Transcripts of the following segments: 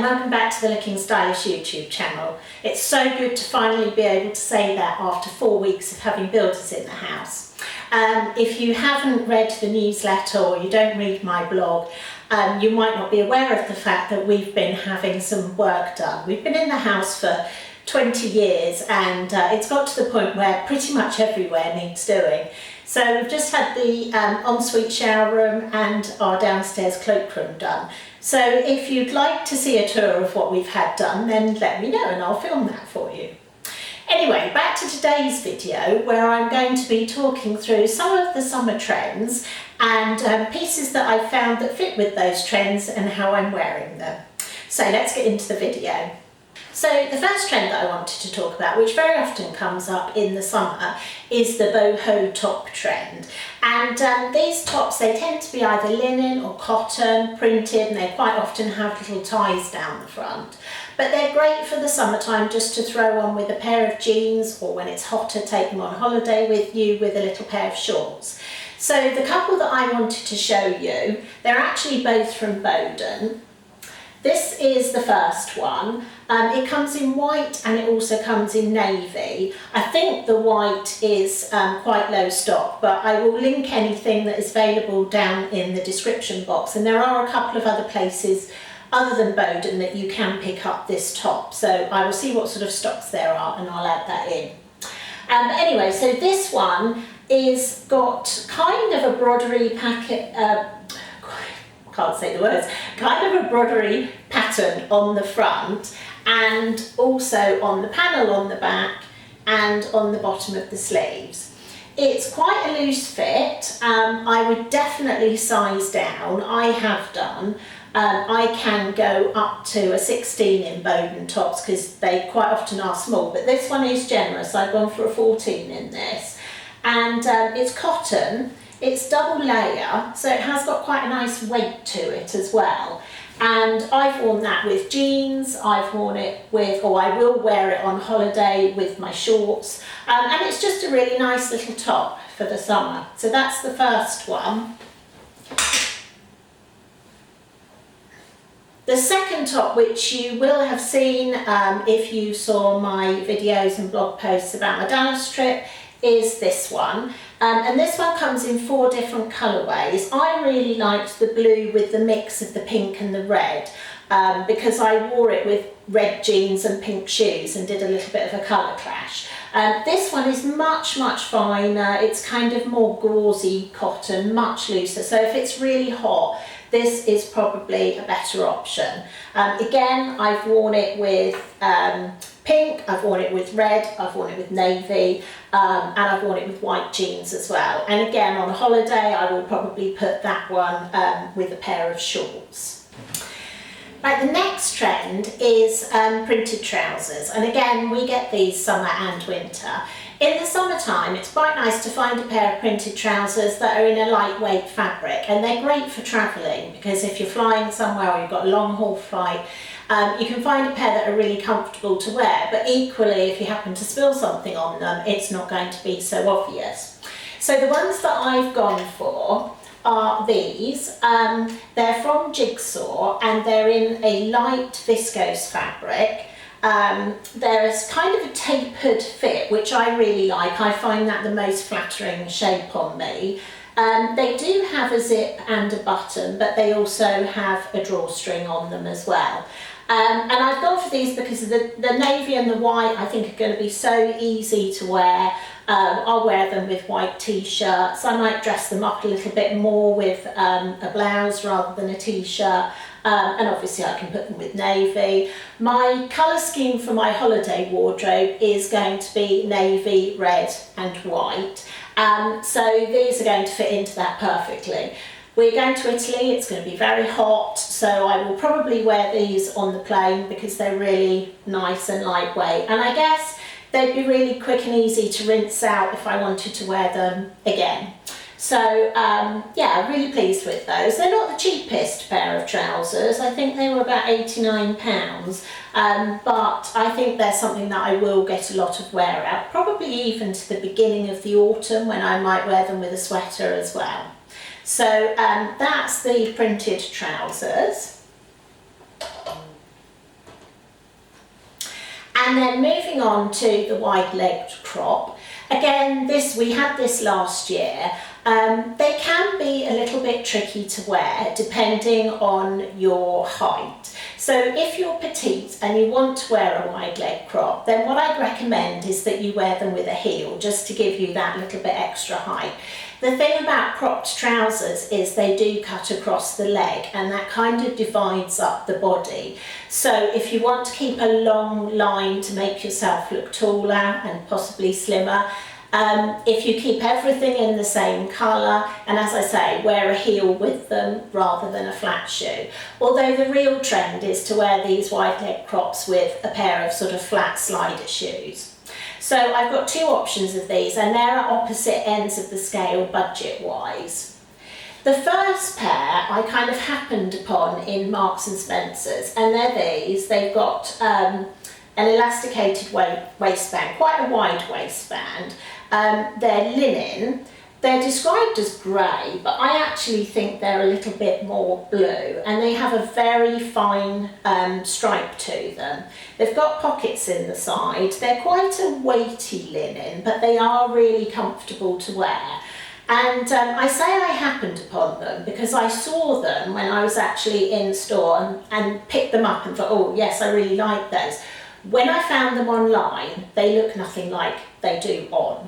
and welcome back to the Looking Stylish YouTube channel. It's so good to finally be able to say that after 4 weeks of having builders in the house. If you haven't read the newsletter or you don't read my blog, you might not be aware of the fact that we've been having some work done. We've been in the house for 20 years and it's got to the point where pretty much everywhere needs doing. So we've just had the ensuite shower room and our downstairs cloakroom done. So if you'd like to see a tour of what we've had done, then let me know and I'll film that for you. Anyway, back to today's video where I'm going to be talking through some of the summer trends and pieces that I've found that fit with those trends and how I'm wearing them. So let's get into the video. So the first trend that I wanted to talk about, which very often comes up in the summer, is the boho top trend. And these tops, they tend to be either linen or cotton, printed, and they quite often have little ties down the front. But they're great for the summertime just to throw on with a pair of jeans, or when it's hotter, take them on holiday with you with a little pair of shorts. So the couple that I wanted to show you, they're actually both from Boden. This is the first one. It comes in white and it also comes in navy. I think the white is quite low stock, but I will link anything that is available down in the description box. And there are a couple of other places other than Boden that you can pick up this top. So I will see what sort of stocks there are and I'll add that in. But anyway, so this one is got kind of a broderie packet, can't say the words, kind of a broderie pattern on the front and also on the panel on the back and on the bottom of the sleeves. It's quite a loose fit. I would definitely size down. I have done. I can go up to a 16 in Boden tops because they quite often are small, but this one is generous. I've gone for a 14 in this. And it's cotton. It's double layer, so it has got quite a nice weight to it as well. And I've worn that with jeans, I've worn it with, or I will wear it on holiday with my shorts. And it's just a really nice little top for the summer. So that's the first one. The second top, which you will have seen if you saw my videos and blog posts about my Dallas trip, is this one. And this one comes in 4 different colourways. I really liked the blue with the mix of the pink and the red because I wore it with red jeans and pink shoes and did a little bit of a colour clash. This one is much finer. It's kind of more gauzy cotton, much looser. So if it's really hot, this is probably a better option. Again, I've worn it with pink, I've worn it with red, I've worn it with navy, and I've worn it with white jeans as well. And again, on holiday, I will probably put that one with a pair of shorts. Right, the next trend is printed trousers. And again, we get these summer and winter. In the summertime, it's quite nice to find a pair of printed trousers that are in a lightweight fabric, and they're great for travelling because if you're flying somewhere or you've got a long haul flight, you can find a pair that are really comfortable to wear, but equally if you happen to spill something on them, it's not going to be so obvious. So the ones that I've gone for are these. They're from Jigsaw and they're in a light viscose fabric. There's kind of a tapered fit, which I really like. I find that the most flattering shape on me. They do have a zip and a button, but they also have a drawstring on them as well. And I've gone for these because the navy and the white I think are going to be so easy to wear. I'll wear them with white t-shirts. I might dress them up a little bit more with a blouse rather than a t-shirt. And obviously I can put them with navy. My colour scheme for my holiday wardrobe is going to be navy, red and white. So these are going to fit into that perfectly. We're going to Italy, it's going to be very hot, so I will probably wear these on the plane because they're really nice and lightweight. And I guess they'd be really quick and easy to rinse out if I wanted to wear them again. So yeah, I'm really pleased with those. They're not the cheapest pair of trousers. I think they were about £89, but I think they're something that I will get a lot of wear out, probably even to the beginning of the autumn when I might wear them with a sweater as well. So that's the printed trousers. And then moving on to the wide-legged crop. Again, we had this last year. They can be a little bit tricky to wear depending on your height. So if you're petite and you want to wear a wide leg crop, then what I'd recommend is that you wear them with a heel, just to give you that little bit extra height. The thing about cropped trousers is they do cut across the leg, and that kind of divides up the body. So if you want to keep a long line to make yourself look taller and possibly slimmer, if you keep everything in the same colour, and as I say, wear a heel with them rather than a flat shoe. Although the real trend is to wear these wide leg crops with a pair of sort of flat slider shoes. So I've got two options of these, and they're at opposite ends of the scale budget wise. The first pair I kind of happened upon in Marks and Spencer's, and they're these. They've got an elasticated waistband, quite a wide waistband. They're linen. They're described as grey, but I actually think they're a little bit more blue, and they have a very fine stripe to them. They've got pockets in the side. They're quite a weighty linen, but they are really comfortable to wear. And I say I happened upon them because I saw them when I was actually in store and picked them up and thought, oh yes, I really like those. When I found them online, they look nothing like they do on.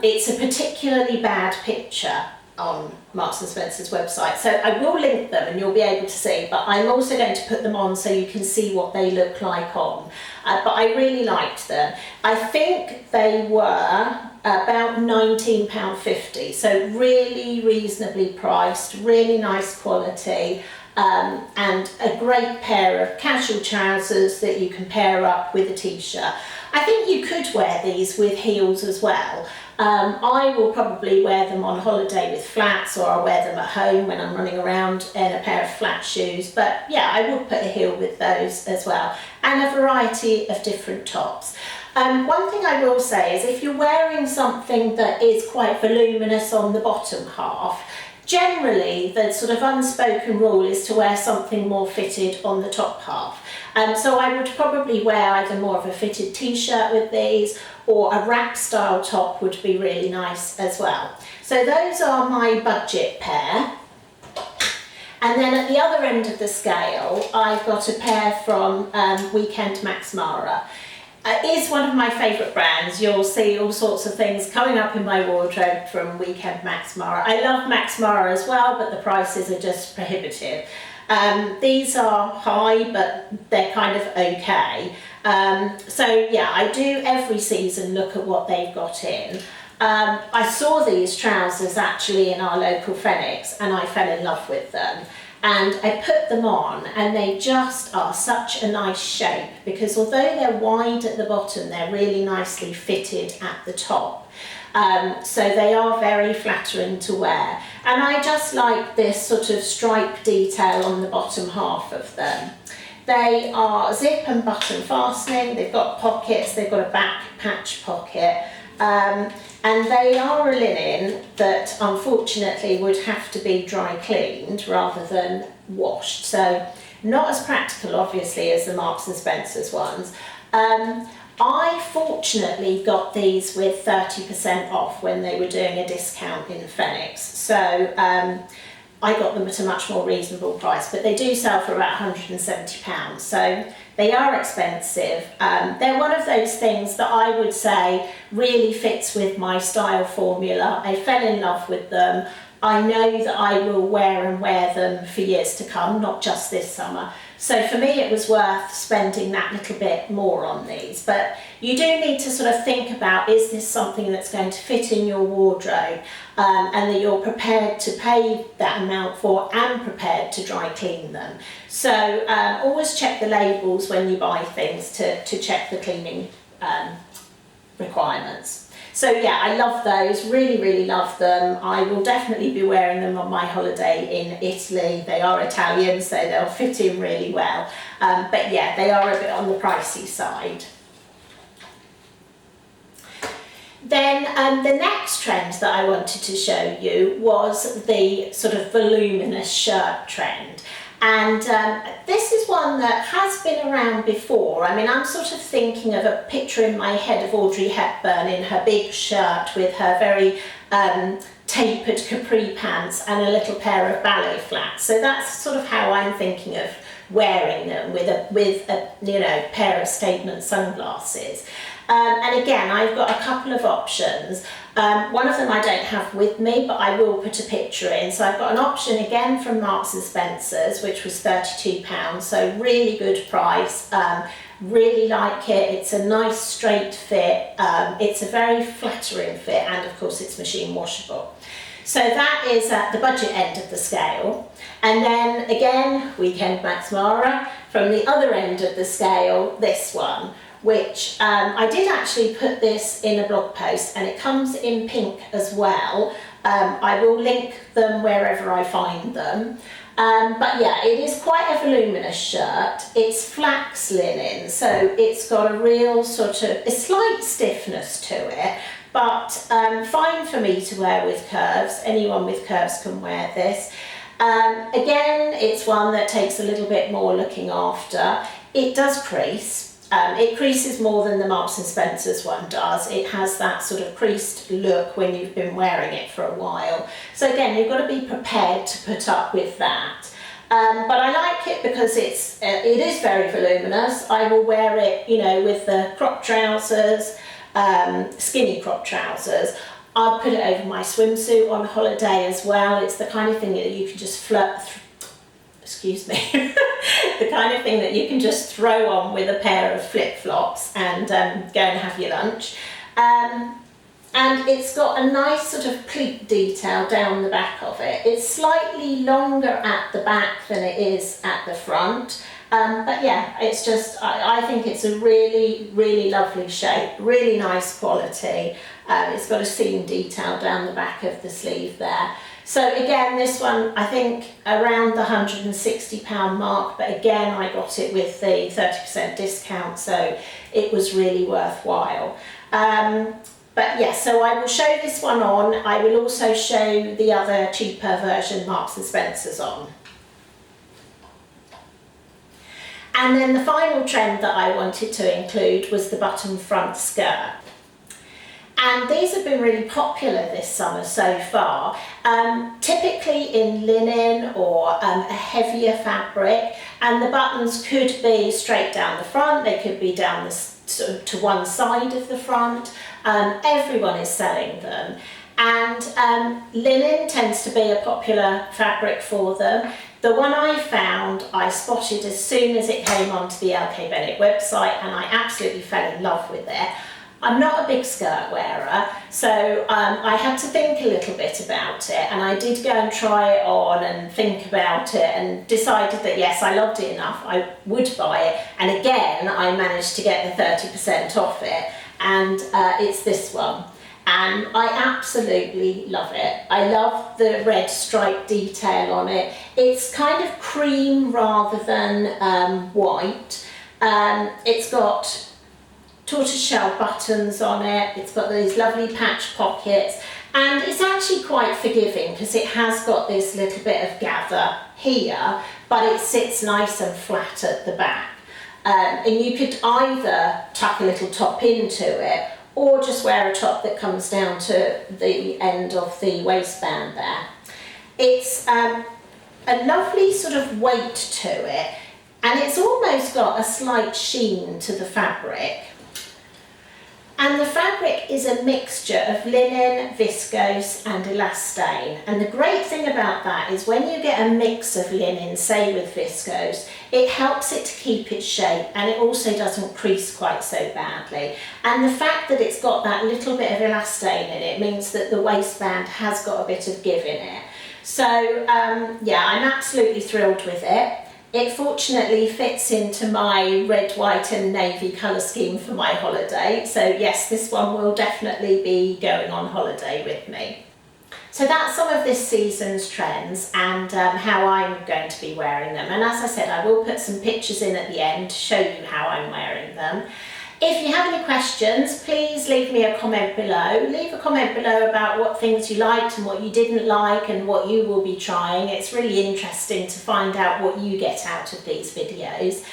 It's a particularly bad picture on Marks and Spencer's website, so I will link them and you'll be able to see, but I'm also going to put them on so you can see what they look like on. But I really liked them. I think they were about £19.50, so really reasonably priced, really nice quality. And a great pair of casual trousers that you can pair up with a t-shirt. I think you could wear these with heels as well. I will probably wear them on holiday with flats, or I'll wear them at home when I'm running around in a pair of flat shoes. But yeah, I would put a heel with those as well, and a variety of different tops. One thing I will say is if you're wearing something that is quite voluminous on the bottom half, generally the sort of unspoken rule is to wear something more fitted on the top half. So I would probably wear either more of a fitted t-shirt with these, or a wrap style top would be really nice as well. So those are my budget pair. And then at the other end of the scale, I've got a pair from Weekend Max Mara. It is one of my favourite brands. You'll see all sorts of things coming up in my wardrobe from Weekend Max Mara. I love Max Mara as well, but the prices are just prohibitive. These are high, but they're kind of okay. So yeah, I do every season look at what they've got in. I saw these trousers actually in our local Phoenix, and I fell in love with them. And I put them on, and they just are such a nice shape, because although they're wide at the bottom, they're really nicely fitted at the top. So they are very flattering to wear. And I just like this sort of stripe detail on the bottom half of them. They are zip and button fastening, they've got pockets, they've got a back patch pocket. And they are a linen that unfortunately would have to be dry cleaned rather than washed. So not as practical obviously as the Marks and Spencer's ones. I fortunately got these with 30% off when they were doing a discount in Phoenix. So I got them at a much more reasonable price, but they do sell for about £170. So they are expensive. They're one of those things that I would say really fits with my style formula. I fell in love with them. I know that I will wear them for years to come, not just this summer. So for me it was worth spending that little bit more on these. But you do need to sort of think about, is this something that's going to fit in your wardrobe, and that you're prepared to pay that amount for and prepared to dry clean them. So always check the labels when you buy things to check the cleaning requirements. So yeah, I love those, really love them. I will definitely be wearing them on my holiday in Italy. They are Italian, so they'll fit in really well. But yeah, they are a bit on the pricey side. Then the next trend that I wanted to show you was the sort of voluminous shirt trend. And this is one that has been around before. I mean, I'm sort of thinking of a picture in my head of Audrey Hepburn in her big shirt with her very tapered capri pants and a little pair of ballet flats. So that's sort of how I'm thinking of wearing them, with a you know, pair of statement sunglasses. And again, I've got a couple of options. One of them I don't have with me, but I will put a picture in. So I've got an option again from Marks and Spencer's, which was £32, so really good price. Really like it. It's a nice straight fit. It's a very flattering fit, and of course it's machine washable. So that is at the budget end of the scale. And then again, Weekend Max Mara, from the other end of the scale, this one, which I did actually put this in a blog post, and it comes in pink as well. I will link them wherever I find them. But yeah, it is quite a voluminous shirt. It's flax linen, so it's got a real sort of a slight stiffness to it, but fine for me to wear with curves. Anyone with curves can wear this. Again, it's one that takes a little bit more looking after. It does crease. It creases more than the Marks and Spencer's one does. It has that sort of creased look when you've been wearing it for a while. So again, you've got to be prepared to put up with that. But I like it because it is very voluminous. I will wear it, you know, with the crop trousers, skinny crop trousers. I'll put it over my swimsuit on holiday as well. It's the kind of thing that you can just excuse me, the kind of thing that you can just throw on with a pair of flip-flops and go and have your lunch. And it's got a nice sort of pleat detail down the back of it. It's slightly longer at the back than it is at the front. But yeah, it's just, I think it's a really, really lovely shape, really nice quality. It's got a seam detail down the back of the sleeve there. So again, this one, I think around the £160 mark, but again, I got it with the 30% discount, so it was really worthwhile. But yeah, so I will show this one on. I will also show the other cheaper version Marks and Spencer's on. And then the final trend that I wanted to include was the button front skirt. And these have been really popular this summer so far, typically in linen or a heavier fabric, and the buttons could be straight down the front, they could be down to one side of the front. Everyone is selling them, and linen tends to be a popular fabric for them. The one I found, I spotted as soon as it came onto the LK Bennett website, and I absolutely fell in love with it. I'm not a big skirt wearer, so I had to think a little bit about it, and I did go and try it on and think about it and decided that yes, I loved it enough, I would buy it. And again, I managed to get the 30% off it, and it's this one. And I absolutely love it. I love the red stripe detail on it. It's kind of cream rather than white. It's got tortoiseshell buttons on it. It's got these lovely patch pockets, and it's actually quite forgiving because it has got this little bit of gather here, but it sits nice and flat at the back. And you could either tuck a little top into it, or just wear a top that comes down to the end of the waistband there. It's a lovely sort of weight to it, and it's almost got a slight sheen to the fabric. And the fabric is a mixture of linen, viscose and elastane. And the great thing about that is when you get a mix of linen, say with viscose, it helps it to keep its shape, and it also doesn't crease quite so badly. And the fact that it's got that little bit of elastane in it means that the waistband has got a bit of give in it. So yeah, I'm absolutely thrilled with it. It fortunately fits into my red, white and navy colour scheme for my holiday. So yes, this one will definitely be going on holiday with me. So that's some of this season's trends and how I'm going to be wearing them. And as I said, I will put some pictures in at the end to show you how I'm wearing them. If you have any questions, please leave me a comment below. Leave a comment below about what things you liked and what you didn't like and what you will be trying. It's really interesting to find out what you get out of these videos.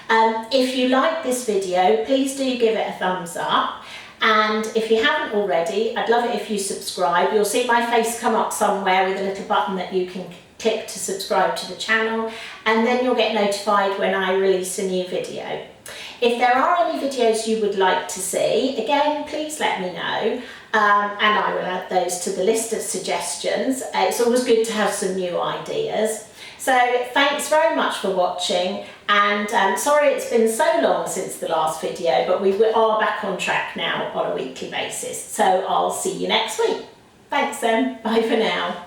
If you like this video, please do give it a thumbs up. And if you haven't already, I'd love it if you subscribe. You'll see my face come up somewhere with a little button that you can click to subscribe to the channel, and then you'll get notified when I release a new video. If there are any videos you would like to see, again, please let me know, and I will add those to the list of suggestions. It's always good to have some new ideas. So thanks very much for watching, and sorry it's been so long since the last video, but we are back on track now on a weekly basis. So I'll see you next week. Thanks then, bye for now.